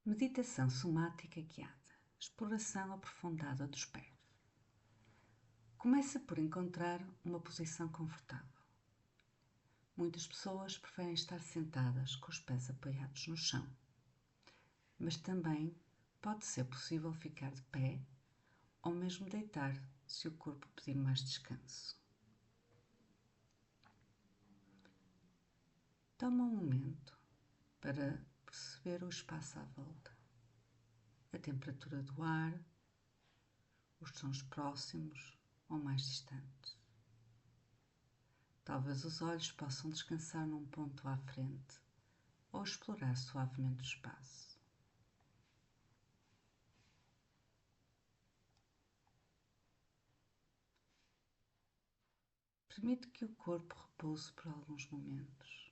Meditação somática guiada. Exploração aprofundada dos pés. Começa por encontrar uma posição confortável. Muitas pessoas preferem estar sentadas com os pés apoiados no chão, mas também pode ser possível ficar de pé ou mesmo deitar se o corpo pedir mais descanso. Toma um momento para perceber o espaço à volta, a temperatura do ar, os sons próximos ou mais distantes. Talvez os olhos possam descansar num ponto à frente ou explorar suavemente o espaço. Permite que o corpo repouse por alguns momentos.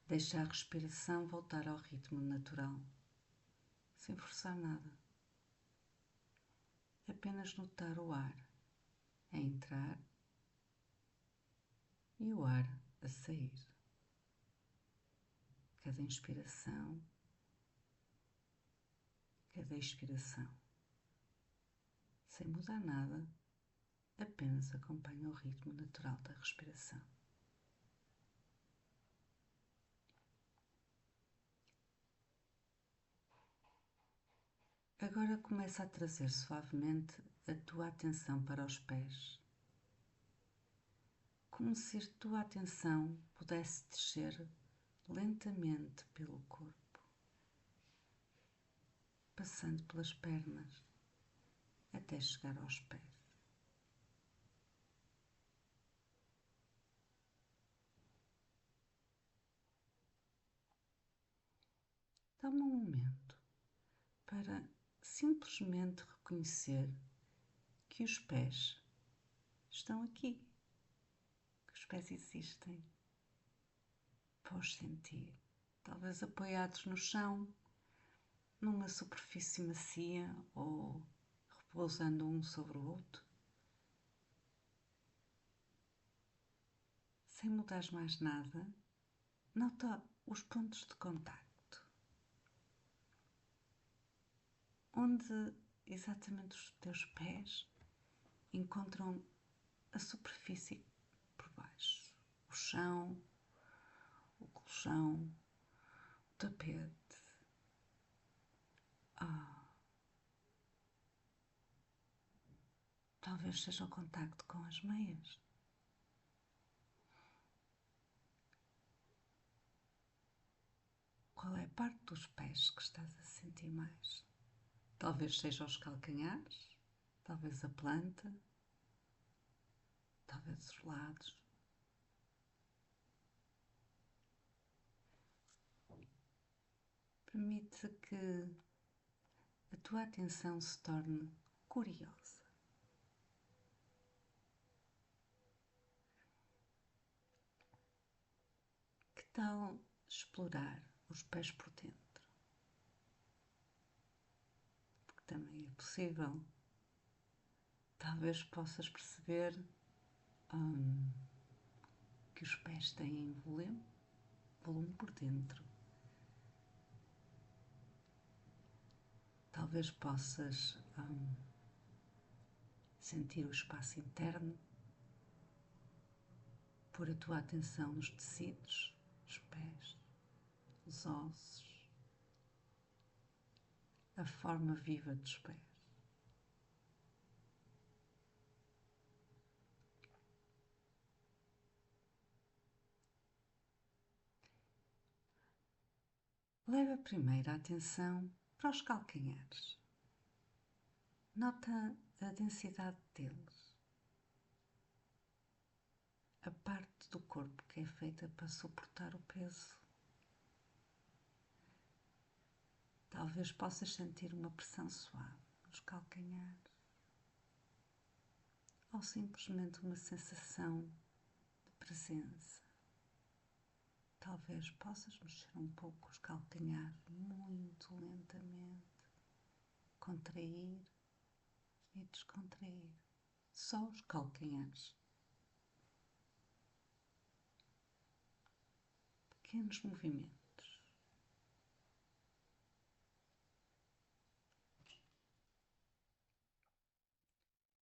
Deixa a respiração voltar ao ritmo natural, sem forçar nada. Apenas notar o ar a entrar e o ar a sair. Cada inspiração, cada expiração. Sem mudar nada, apenas acompanha o ritmo natural da respiração. Agora começa a trazer suavemente a tua atenção para os pés, como se a tua atenção pudesse descer lentamente pelo corpo, passando pelas pernas até chegar aos pés. Toma um momento para simplesmente reconhecer que os pés estão aqui, que os pés existem. Podes sentir, talvez apoiados no chão, numa superfície macia ou repousando um sobre o outro. Sem mudar mais nada, nota os pontos de contacto. Onde exatamente os teus pés encontram a superfície por baixo. O chão, o colchão, o tapete. Talvez seja o contacto com as meias. Qual é a parte dos pés que estás a sentir mais? Talvez seja os calcanhares, talvez a planta, talvez os lados. Permite que a tua atenção se torne curiosa. Que tal explorar os pés por dentro? Porque também é possível. Talvez possas perceber que os pés têm volume por dentro. Talvez possas sentir o espaço interno, pôr a tua atenção nos tecidos dos pés, os ossos, a forma viva dos pés. Leva primeiro a atenção para os calcanhares. Nota a densidade deles. A parte do corpo que é feita para suportar o peso. Talvez possas sentir uma pressão suave nos calcanhares. Ou simplesmente uma sensação de presença. Talvez possas mexer um pouco os calcanhares muito lentamente, contrair e descontrair. Só os calcanhares. Pequenos movimentos.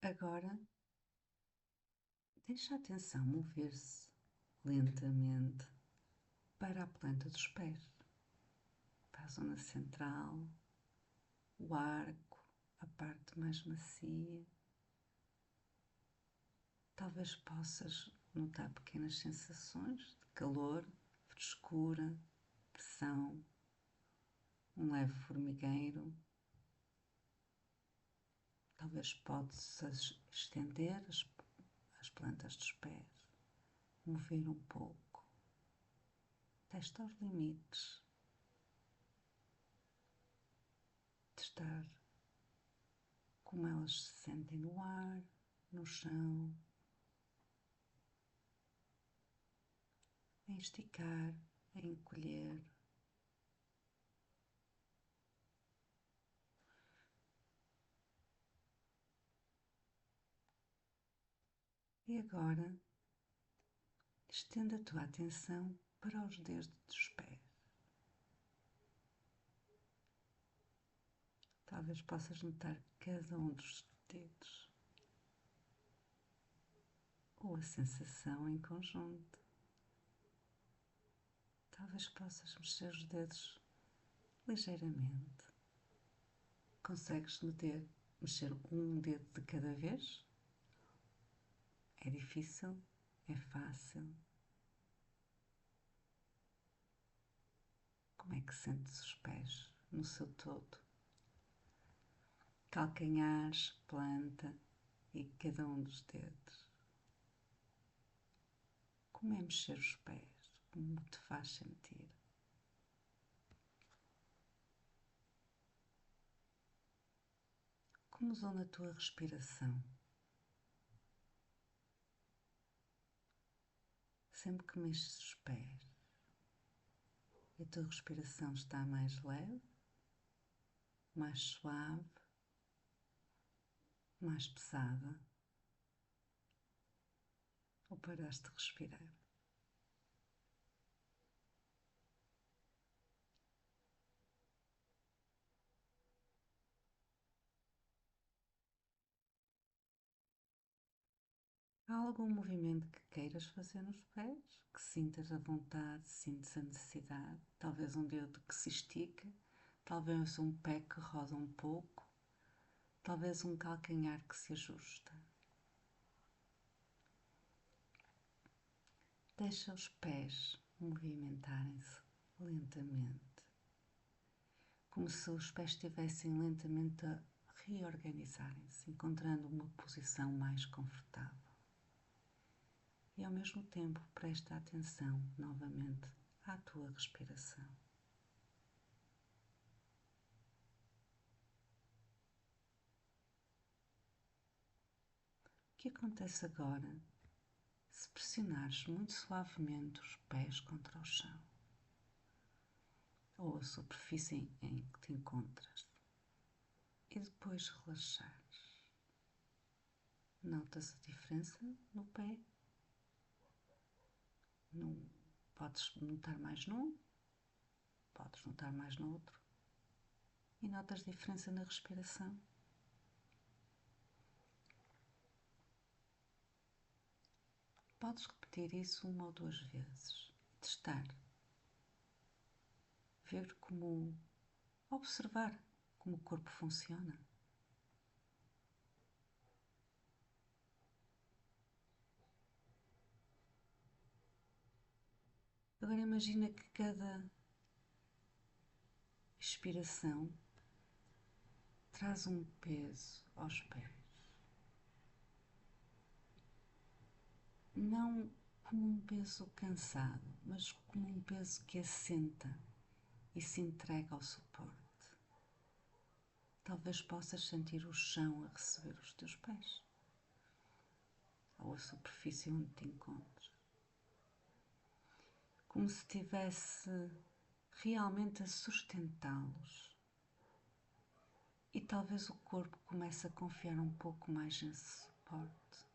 Agora, deixa a atenção mover-se lentamente para a planta dos pés, para a zona central, o arco, a parte mais macia. Talvez possas notar pequenas sensações de calor, frescura, pressão, um leve formigueiro. Talvez possas estender as plantas dos pés, mover um pouco, testa os limites, testar como elas se sentem no ar, no chão, em esticar, em encolher. E agora, estenda a tua atenção para os dedos dos pés. Talvez possas notar cada um dos dedos ou a sensação em conjunto. Talvez possas mexer os dedos ligeiramente. Consegues mexer um dedo de cada vez? É difícil? É fácil? Como é que sentes os pés no seu todo? Calcanhares, planta e cada um dos dedos. Como é mexer os pés? Como te faz sentir? Como usou na tua respiração? Sempre que mexes os pés, a tua respiração está mais leve, mais suave, mais pesada, ou paraste de respirar? Há algum movimento que queiras fazer nos pés? Que sintas a vontade, sintas a necessidade? Talvez um dedo que se estica, talvez um pé que roda um pouco, talvez um calcanhar que se ajusta. Deixa os pés movimentarem-se lentamente, como se os pés estivessem lentamente a reorganizarem-se, encontrando uma posição mais confortável. E ao mesmo tempo presta atenção novamente à tua respiração. O que acontece agora se pressionares muito suavemente os pés contra o chão ou a superfície em que te encontras e depois relaxares? Notas a diferença no pé? Podes notar mais num, podes notar mais no outro. E notas diferença na respiração? Podes repetir isso uma ou duas vezes. Testar. Ver como... Observar como o corpo funciona. Agora imagina que cada expiração traz um peso aos pés. Não como um peso cansado, mas como um peso que assenta e se entrega ao suporte. Talvez possas sentir o chão a receber os teus pés, ou a superfície onde te encontras. Como se estivesse realmente a sustentá-los. E talvez o corpo comece a confiar um pouco mais nesse suporte.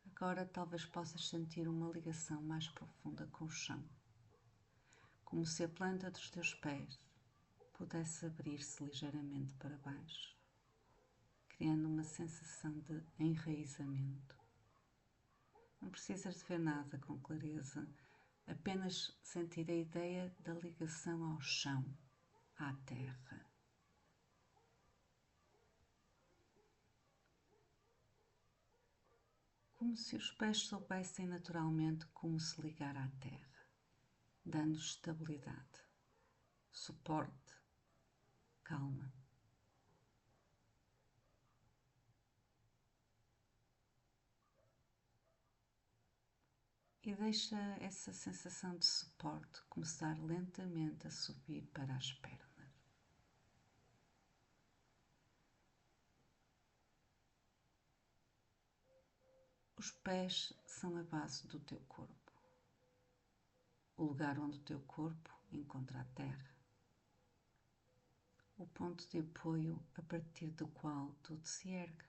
Agora talvez possas sentir uma ligação mais profunda com o chão, como se a planta dos teus pés pudesse abrir-se ligeiramente para baixo, criando uma sensação de enraizamento. Não precisas de ver nada com clareza, apenas sentir a ideia da ligação ao chão, à terra. Como se os pés soubessem naturalmente como se ligar à terra, dando estabilidade, suporte, calma. E deixa essa sensação de suporte começar lentamente a subir para as pernas. Os pés são a base do teu corpo, o lugar onde o teu corpo encontra a terra, o ponto de apoio a partir do qual tudo se ergue.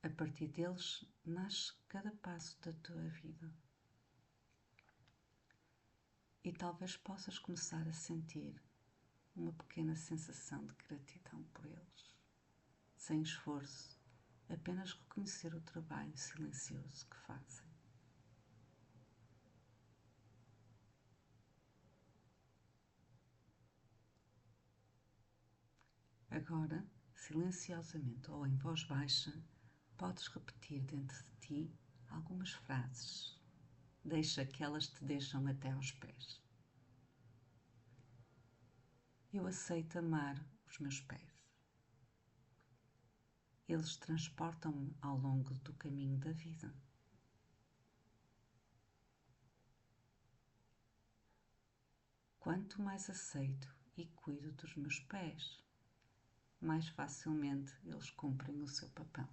A partir deles nasce cada passo da tua vida. E talvez possas começar a sentir uma pequena sensação de gratidão por eles, sem esforço, apenas reconhecer o trabalho silencioso que fazem. Agora, silenciosamente ou em voz baixa, podes repetir dentro de ti algumas frases. Deixa que elas te deixam até aos pés. Eu aceito amar os meus pés. Eles transportam-me ao longo do caminho da vida. Quanto mais aceito e cuido dos meus pés, mais facilmente eles cumprem o seu papel.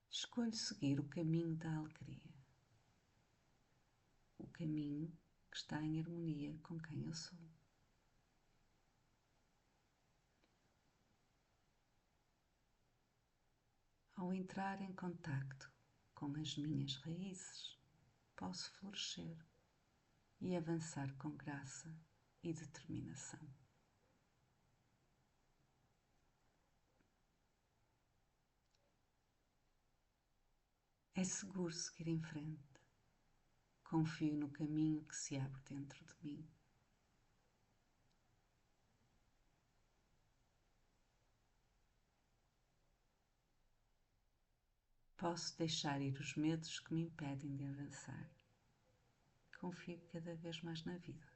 Escolho seguir o caminho da alegria, o caminho que está em harmonia com quem eu sou. Ao entrar em contacto com as minhas raízes, posso florescer e avançar com graça e determinação. É seguro seguir em frente. Confio no caminho que se abre dentro de mim. Posso deixar ir os medos que me impedem de avançar. Confio cada vez mais na vida.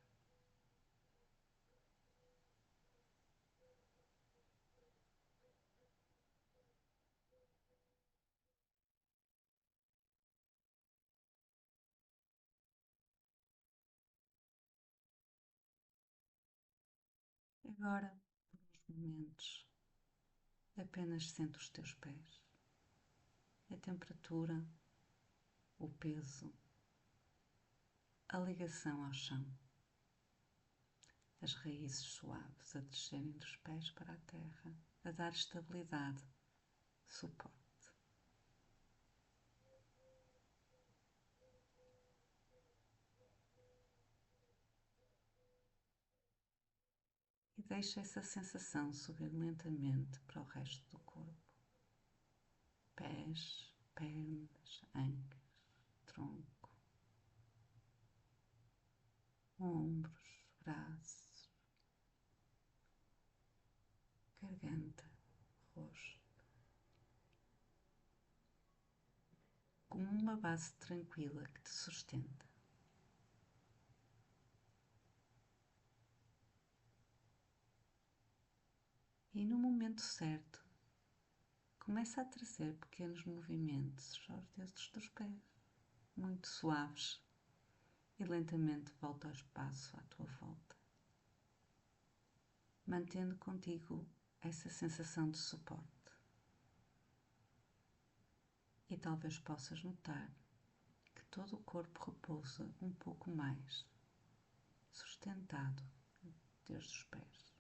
Agora, por uns momentos, apenas sente os teus pés, a temperatura, o peso, a ligação ao chão, as raízes suaves a descerem dos pés para a terra, a dar estabilidade, suporte. E deixa essa sensação subir lentamente para o resto do corpo. Pés, pernas, ancas, tronco, ombros, braços, garganta, rosto. Como uma base tranquila que te sustenta. E no momento certo, começa a trazer pequenos movimentos aos dedos dos pés, muito suaves, e lentamente volta ao espaço à tua volta, mantendo contigo essa sensação de suporte. E talvez possas notar que todo o corpo repousa um pouco mais, sustentado desde os pés.